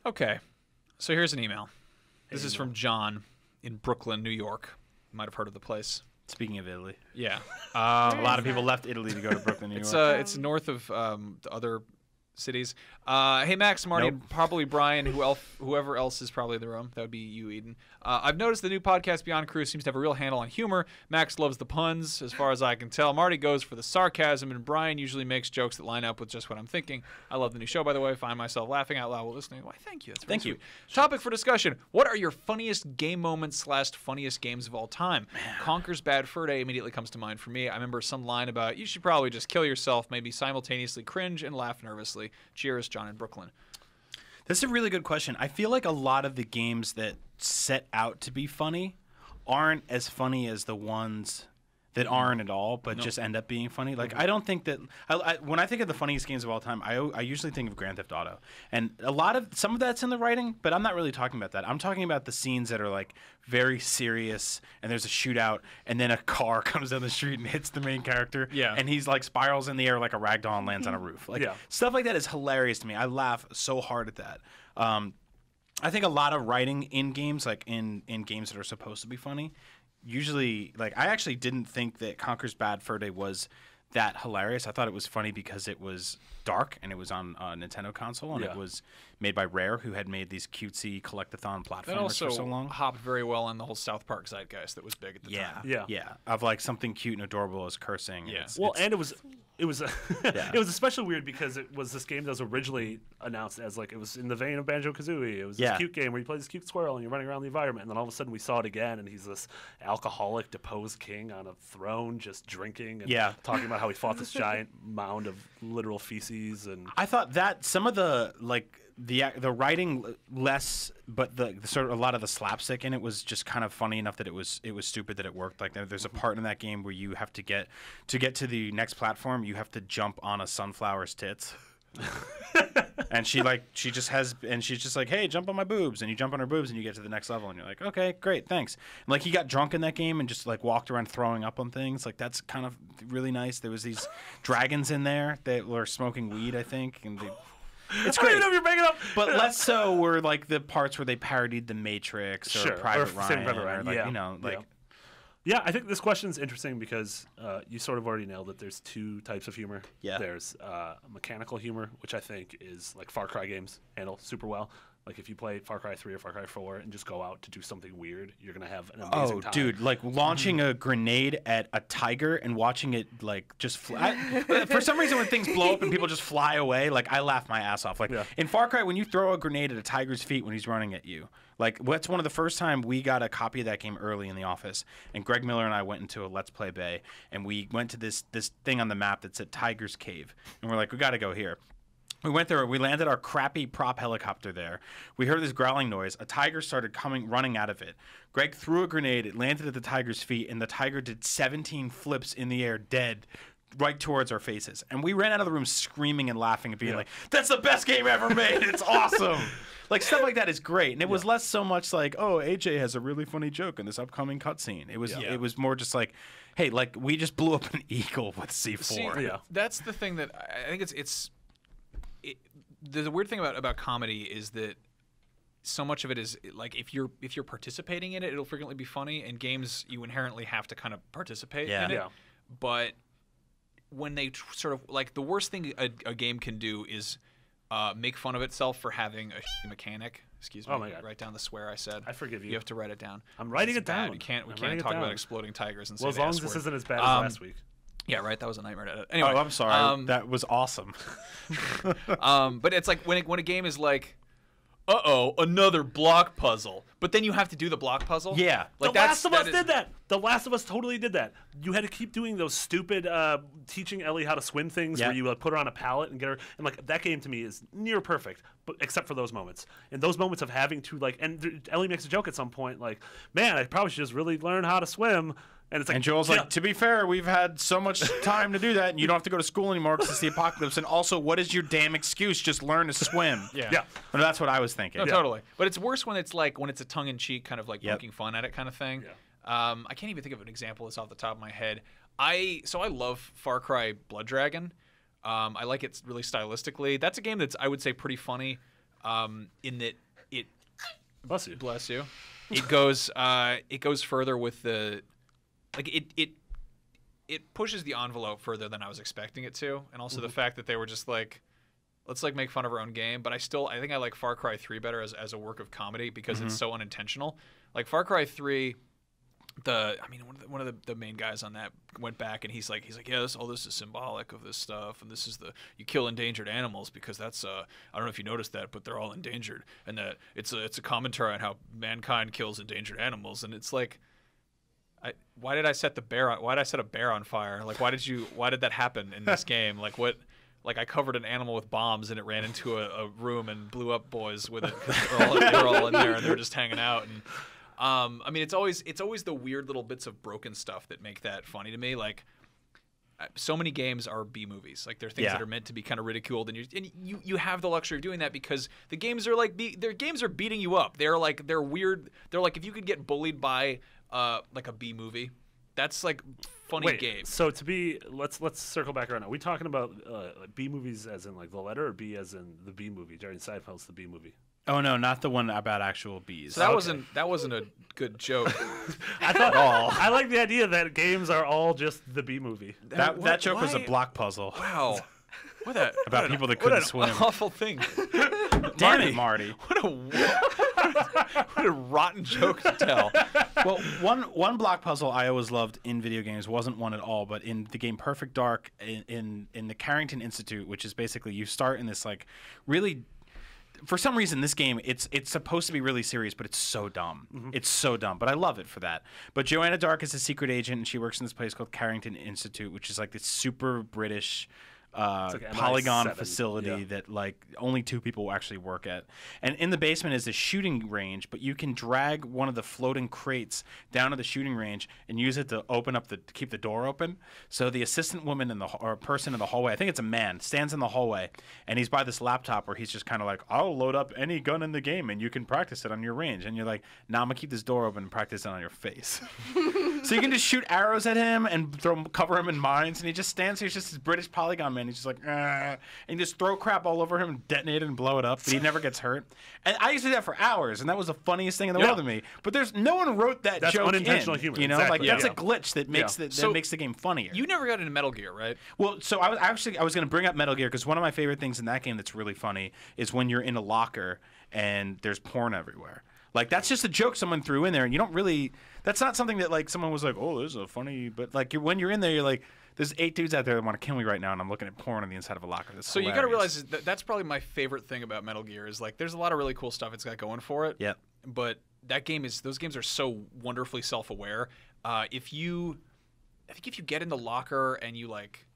Okay, so here's an email. This is from John in Brooklyn, New York. You might have heard of the place. Speaking of Italy. Yeah. A lot of people left Italy to go to Brooklyn, New York. It's north of the other cities. Hey, Max, Marty, and probably Brian, whoever else is probably in the room. That would be you, Eden. I've noticed the new podcast, Beyond Crew, seems to have a real handle on humor. Max loves the puns, as far as I can tell. Marty goes for the sarcasm, and Brian usually makes jokes that line up with just what I'm thinking. I love the new show, by the way. I find myself laughing out loud while listening. Why, thank you. That's very sweet. Topic for discussion. What are your funniest game moments / funniest games of all time? Conker's Bad Fur Day immediately comes to mind for me. I remember some line about, you should probably just kill yourself, maybe simultaneously cringe and laugh nervously. Cheers, John in Brooklyn. That's a really good question. I feel like a lot of the games that set out to be funny aren't as funny as the ones that aren't at all, but just end up being funny. Like, I don't think that when I think of the funniest games of all time, I usually think of Grand Theft Auto, and some of that's in the writing, but I'm not really talking about that. I'm talking about the scenes that are like very serious, and there's a shootout, and then a car comes down the street and hits the main character, and he's like spirals in the air like a ragdoll and lands on a roof. Like stuff like that is hilarious to me. I laugh so hard at that. I think a lot of writing in games, like in games that are supposed to be funny, usually, like, I actually didn't think that Conker's Bad Fur Day was that hilarious. I thought it was funny because it was dark and it was on a Nintendo console, and it was made by Rare, who had made these cutesy collectathon platformers for so long. Hopped very well on the whole South Park zeitgeist that was big at the time. Yeah. Of like something cute and adorable as cursing. Yeah. And it was it was especially weird because it was this game that was originally announced as like, it was in the vein of Banjo-Kazooie. It was this cute game where you play this cute squirrel and you're running around the environment, and then all of a sudden we saw it again, and he's this alcoholic deposed king on a throne just drinking and talking about how he fought this giant mound of literal feces. And I thought that some of the the writing less, but the sort of a lot of the slapstick in it was just kind of funny enough that it was stupid that it worked. Like, there's a part in that game where you have to get to the next platform, you have to jump on a sunflower's tits. And she's just like, hey, jump on my boobs, and you jump on her boobs and you get to the next level, and you're like, okay, great, thanks. And like, he got drunk in that game and just like walked around throwing up on things. Like, that's kind of really nice. There was these dragons in there that were smoking weed, I think, and it's great. I don't even know if you're making up. But less so were like the parts where they parodied The Matrix or Private Ryan. Or like, you know, like. Yeah, I think this question's interesting because you sort of already nailed it. There's two types of humor. Yeah. There's mechanical humor, which I think is like Far Cry games handle super well. Like, if you play Far Cry 3 or Far Cry 4 and just go out to do something weird, you're going to have an amazing time. Oh, dude, like launching a grenade at a tiger and watching it like just fly. For some reason, when things blow up and people just fly away, like, I laugh my ass off. Like, in Far Cry, when you throw a grenade at a tiger's feet when he's running at you, like, that's one of the first time we got a copy of that game early in the office, and Greg Miller and I went into a Let's Play bay, and we went to this thing on the map that said Tiger's Cave, and we're like, we got to go here. We went there. We landed our crappy prop helicopter there. We heard this growling noise. A tiger started running out of it. Greg threw a grenade. It landed at the tiger's feet, and the tiger did 17 flips in the air, dead, right towards our faces. And we ran out of the room screaming and laughing and being like, "That's the best game ever made. It's awesome." Like, stuff like that is great. And it was less so much like, "Oh, AJ has a really funny joke in this upcoming cutscene." It was more just like, "Hey, like, we just blew up an eagle with C4." See, that's the thing that I think the weird thing about comedy is that so much of it is like, if you're participating in it, it'll frequently be funny. In games, you inherently have to kind of participate in it. But when they sort of, like, the worst thing a game can do is make fun of itself for having a mechanic. Excuse me. Oh my God. Write down the swear I said. I forgive you. You have to write it down. I'm writing it down. We can't talk about exploding tigers and say as long as this isn't as bad as last week. Yeah, right. That was a nightmare to edit. Anyway, I'm sorry. That was awesome. But it's like when a game is like, another block puzzle, but then you have to do the block puzzle. Yeah, like, The Last of Us did that. The Last of Us totally did that. You had to keep doing those stupid teaching Ellie how to swim things where you put her on a pallet and get her. And like, that game to me is near perfect, but except for those moments. And those moments of having to like, and Ellie makes a joke at some point like, "Man, I probably should just really learn how to swim." And it's like, and Joel's like, "To be fair, we've had so much time to do that, and you don't have to go to school anymore because it's the apocalypse. And also, what is your damn excuse? Just learn to swim." Yeah. Well, that's what I was thinking. No, totally. But it's worse when it's a tongue-in-cheek kind of like poking fun at it kind of thing. I can't even think of an example that's off the top of my head. I love Far Cry Blood Dragon. I like it really stylistically. That's a game that's, I would say, pretty funny. in that it Bless you. it goes further with the it pushes the envelope further than I was expecting it to, and also the fact that they were just like, let's like make fun of our own game. But I think I like Far Cry 3 better as a work of comedy because it's so unintentional. Like Far Cry 3, one of the main guys on that went back and he's like, yeah, this is symbolic of this stuff, and this is you kill endangered animals because that's I don't know if you noticed that, but they're all endangered, and that it's a commentary on how mankind kills endangered animals, and it's like. Why did I set a bear on fire? Like, why did that happen in this game? Like, what? Like, I covered an animal with bombs and it ran into a room and blew up boys with it because they're all in there and they're just hanging out. And I mean, it's always the weird little bits of broken stuff that make that funny to me. Like, so many games are B movies. Like, they're things that are meant to be kind of ridiculed, and you have the luxury of doing that because the games are like their games are beating you up. They're weird. They're like if you could get bullied by like a B movie, that's like funny game. So let's circle back around. Are we talking about B movies as in like the letter, or B as in the B movie? Jerry Seinfeld's the B movie. Oh no, not the one about actual bees. So that wasn't a good joke. I thought I like the idea that games are all just the B movie. That joke was a block puzzle. Wow. About people that couldn't swim. What an awful thing. Damn it, Marty. What a rotten joke to tell. Well, one block puzzle I always loved in video games wasn't one at all, but in the game Perfect Dark in the Carrington Institute, which is basically you start in this like really. For some reason, this game, it's supposed to be really serious, but it's so dumb. It's so dumb, but I love it for that. But Joanna Dark is a secret agent, and she works in this place called Carrington Institute, which is like this super British like polygon facility that like only 2 people actually work at. And in the basement is a shooting range, but you can drag one of the floating crates down to the shooting range and use it to open up to keep the door open. So the assistant woman or person in the hallway, I think it's a man, stands in the hallway and he's by this laptop where he's just kind of like, I'll load up any gun in the game and you can practice it on your range. And you're like, nah, I'm gonna keep this door open and practice it on your face. So you can just shoot arrows at him and cover him in mines, and he just stands here. He's just this British polygon man. He's just like, and you just throw crap all over him and detonate it and blow it up, but he never gets hurt. And I used to do that for hours, and that was the funniest thing in the world to me. But no one wrote that that's joke unintentional in, humor. You know, exactly. like that's a glitch that makes makes the game funnier. You never got into Metal Gear, right? Well, so I was going to bring up Metal Gear because one of my favorite things in that game that's really funny is when you're in a locker and there's porn everywhere. Like, that's just a joke someone threw in there, and you don't really... That's not something that, like, someone was like, oh, this is a funny... But, like, when you're in there, you're like, there's 8 dudes out there that want to kill me right now, and I'm looking at porn on the inside of a locker. That's hilarious. You got to realize that's probably my favorite thing about Metal Gear is, like, there's a lot of really cool stuff it's got going for it. Yeah. But those games are so wonderfully self-aware. I think if you get in the locker and you, like...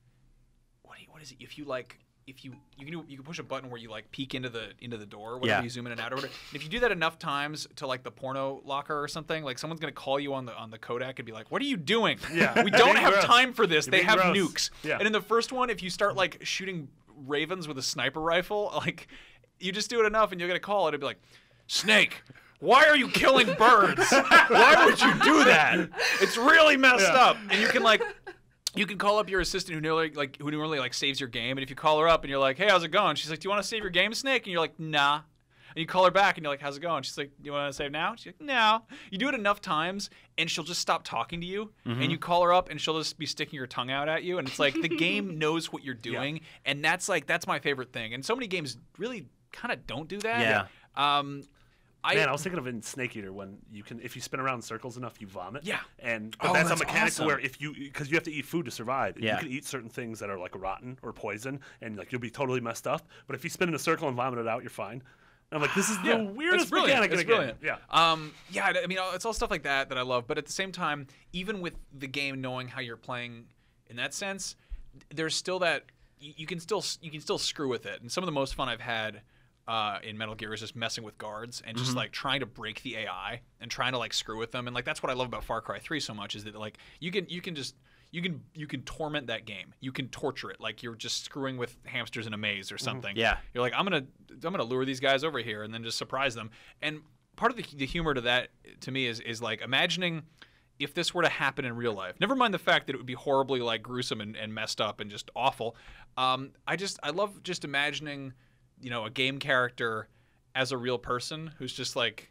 What is it? If you, like... you can push a button where you like peek into the door, whatever you zoom in and out or whatever. And if you do that enough times to like the porno locker or something, like someone's gonna call you on the Kodak and be like, "What are you doing? Yeah, we don't have time for this. They have gross. nukes." Yeah. And in the first one, if you start like shooting ravens with a sniper rifle, like you just do it enough and you'll get a call and it'll be like, "Snake, why are you killing birds? Why would you do that? It's really messed up." And you can like. You can call up your assistant who normally saves your game, and if you call her up and you're like, "Hey, how's it going?" She's like, "Do you want to save your game, Snake?" And you're like, "Nah." And you call her back and you're like, "How's it going?" She's like, "Do you want to save now?" She's like, "No." You do it enough times and she'll just stop talking to you, and you call her up and she'll just be sticking her tongue out at you, and it's like the game knows what you're doing, and that's my favorite thing. And so many games really kind of don't do that. Yeah. I was thinking of in Snake Eater when if you spin around in circles enough, you vomit. Yeah. But that's a mechanic awesome. where because you have to eat food to survive. Yeah. You can eat certain things that are like rotten or poison, and like you'll be totally messed up. But if you spin in a circle and vomit it out, you're fine. And I'm like, this is the weirdest mechanic in the game. Yeah. I mean, it's all stuff like that I love. But at the same time, even with the game knowing how you're playing in that sense, there's still that you can still screw with it. And some of the most fun I've had in Metal Gear is just messing with guards and just like trying to break the AI and trying to like screw with them. And like that's what I love about Far Cry 3 so much is that like you can torment that game. You can torture it like you're just screwing with hamsters in a maze or something. Yeah. You're like, I'm gonna lure these guys over here and then just surprise them. And part of the humor to that to me is like imagining if this were to happen in real life. Never mind the fact that it would be horribly like gruesome and messed up and just awful. I love just imagining, you know, a game character as a real person who's just like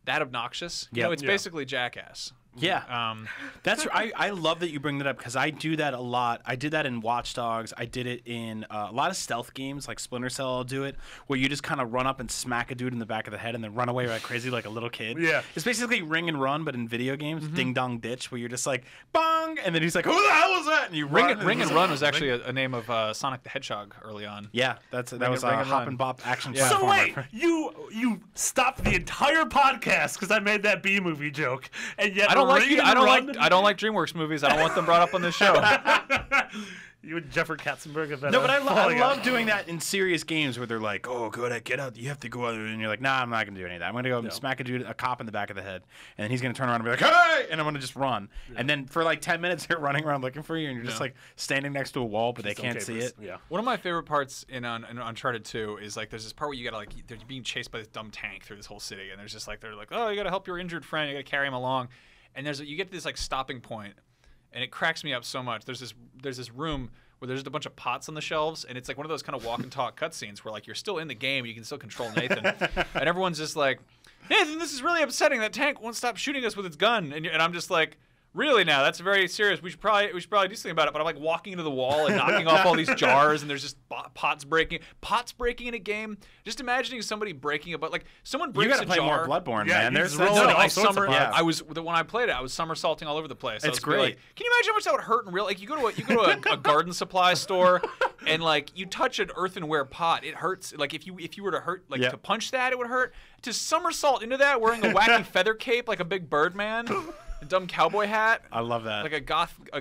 that obnoxious. You Yeah. know, it's basically Jackass. Yeah, that's I love that you bring that up because I do that a lot. I did that in Watch Dogs. I did it in a lot of stealth games like Splinter Cell. I'll do it where you just kind of run up and smack a dude in the back of the head and then run away like crazy like a little kid. Yeah, it's basically Ring and Run, but in video games, Ding Dong Ditch, where you're just like bong, and then he's like, "Who the hell was that?" And you Ring run. and Run was actually a name of Sonic the Hedgehog early on. Yeah, that was a hop and bop action. Yeah. So wait, platformer. you stopped the entire podcast because I made that B movie joke, and yet I don't like Run... I don't like DreamWorks movies. I don't want them brought up on this show. You and Jeffrey Katzenberg have been No, but I falling out. love doing that in serious games where they're like, "Oh, get out! You have to go out," and you're like, "Nah, I'm not gonna do any of that. I'm gonna go and smack a cop in the back of the head, and then he's gonna turn around and be like, 'Hey!' and I'm gonna just run." Yeah. And then for like 10 minutes, they're running around looking for you, and you're just like standing next to a wall, but they can't see it. Yeah. One of my favorite parts in Uncharted 2 is like there's this part where you gotta like they're being chased by this dumb tank through this whole city, and there's just like they're like, "Oh, you gotta help your injured friend. You gotta carry him along," and you get to this like stopping point, and it cracks me up so much. There's this room where there's just a bunch of pots on the shelves, and it's like one of those kind of walk and talk cutscenes where like you're still in the game, you can still control Nathan, and everyone's just like, "Nathan, this is really upsetting. That tank won't stop shooting us with its gun," and I'm just like, "Really now? That's very serious. We should probably do something about it." But I'm like walking into the wall and knocking off all these jars, and there's just pots breaking in a game. Just imagining somebody breaking like someone breaks You gotta play jar. more Bloodborne, Yeah, man. you There's just roll into all sorts of Yeah. pots. When I played it, I was somersaulting all over the place. It's great. Like, can you imagine how much that would hurt in real? Like you go to a garden supply store, and like you touch an earthenware pot, it hurts. Like if you were to hurt to punch that, it would hurt. To somersault into that wearing a wacky feather cape like a big bird man. A dumb cowboy hat. I love that. Like a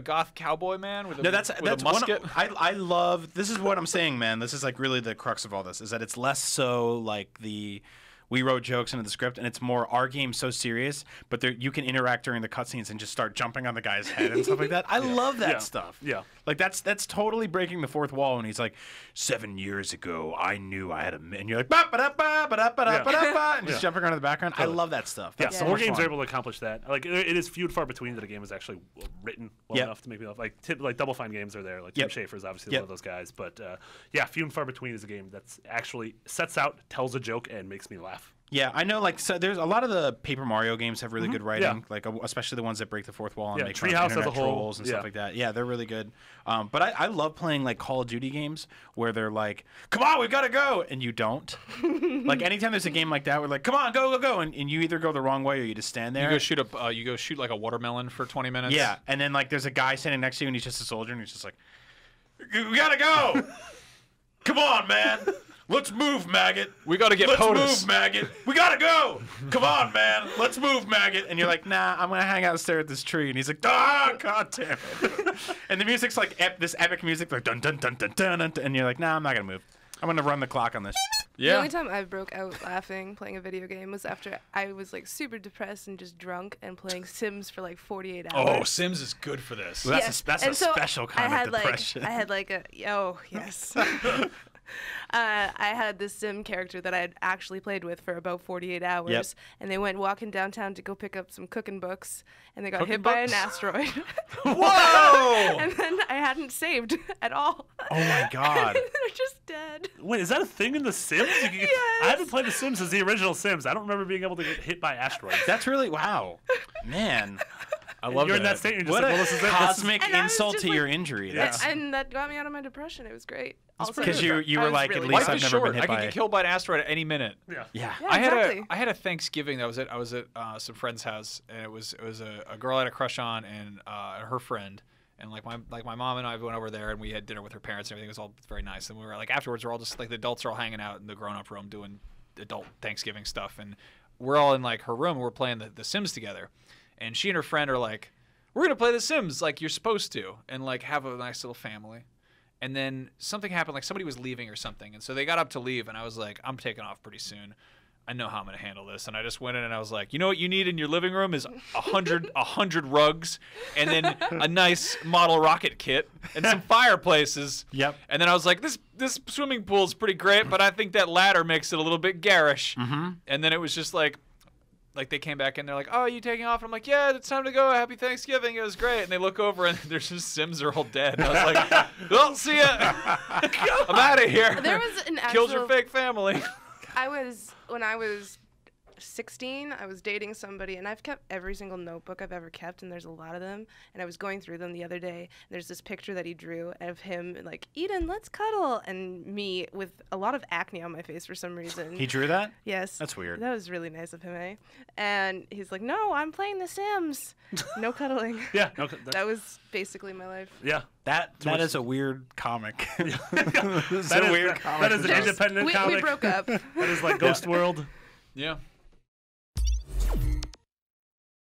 goth cowboy man with a that's a one musket. I love. This is what I'm saying, man. This is like really the crux of all this. Is that it's less so like we wrote jokes into the script, and it's more our game's so serious, but you can interact during the cutscenes and just start jumping on the guy's head and stuff like that. I love that stuff. Yeah. Like that's totally breaking the fourth wall. And he's like, 7 years ago, I knew I had and you're like, ba ba da ba ba da ba da ba da ba, and just jumping around in the background. I love that stuff. That's so more much games fun. are able to accomplish that. Like it is few and far between that a game is actually written well enough to make me laugh. Like Double Fine games are there. Like Tim Schafer is obviously one of those guys. But few and far between is a game that's actually sets out, tells a joke, and makes me laugh. Yeah, I know. Like, so there's a lot of the Paper Mario games have really good writing. Like, especially the ones that break the fourth wall and make fun of Treehouse as a internet whole trolls and stuff like that. Yeah, they're really good. But I love playing like Call of Duty games where they're like, "Come on, we've got to go," and you don't. Like anytime there's a game like that, we're like, "Come on, go," and you either go the wrong way or you just stand there. You go shoot like a watermelon for 20 minutes. Yeah, and then like there's a guy standing next to you and he's just a soldier and he's just like, "We gotta go. Come on, man." Let's move, maggot. We got to get Let's POTUS. move, maggot. We got to go. Come on, man. Let's move, maggot. And you're like, "Nah, I'm going to hang out and stare at this tree." And he's like, "Ah, God damn it." And the music's like this epic music, like dun, dun, dun, dun, dun, dun, dun. And you're like, "Nah, I'm not going to move. I'm going to run the clock on this." The only time I broke out laughing playing a video game was after I was like super depressed and just drunk and playing Sims for like 48 hours. Oh, Sims is good for this. Well, that's a special kind of depression. I had like yes. I had this Sim character that I had actually played with for about 48 hours, and they went walking downtown to go pick up some cooking books, and they got hit by an asteroid. Whoa! And then I hadn't saved at all. Oh my God. They're just dead. Wait, is that a thing in The Sims? Yes. I haven't played The Sims as the original Sims. I don't remember being able to get hit by asteroids. That's really, wow. Man. I love You're that. in that state, and you're just What like, a well, this is it. cosmic And I was insult just to like- your injury. That's And that got me out of my depression. It was great. because you were like, at least Life I've is never short. been hit I could by get killed by an asteroid at any minute. Yeah. Yeah. Yeah, I exactly. had a Thanksgiving. I was at some friend's house, and it was a girl I had a crush on, and her friend, and my mom and I went over there, and we had dinner with her parents, and everything was all very nice. And we were like, afterwards, we're all just like, the adults are all hanging out in the grown-up room doing adult Thanksgiving stuff, and we're all in like her room, and we're playing the Sims together, and she and her friend are like, "We're gonna play the Sims like you're supposed to, and like have a nice little family." And then something happened, like somebody was leaving or something, and so they got up to leave, and I was like, "I'm taking off pretty soon. I know how I'm gonna handle this." And I just went in and I was like, "You know what you need in your living room is 100 rugs, and then a nice model rocket kit and some fireplaces." Yep. And then I was like, "This swimming pool's pretty great, but I think that ladder makes it a little bit garish." Mm-hmm. And then it was just like they came back and they're like, "Oh, are you taking off?" And I'm like, "Yeah, it's time to go. Happy Thanksgiving. It was great." And they look over and there's just Sims are all dead. And I was like, "Well, see ya. I'm out of here." There was an Killed your actual fake family. When I was 16, I was dating somebody, and I've kept every single notebook I've ever kept, and there's a lot of them. And I was going through them the other day. And there's this picture that he drew of him like, Eden, let's cuddle, and me with a lot of acne on my face for some reason. He drew that? Yes. That's weird. That was really nice of him, eh? And he's like, no, I'm playing The Sims. No cuddling. Yeah. No, That was basically my life. Yeah. That is a weird comic. That is an independent comic. We broke up. That is like Ghost World. Yeah.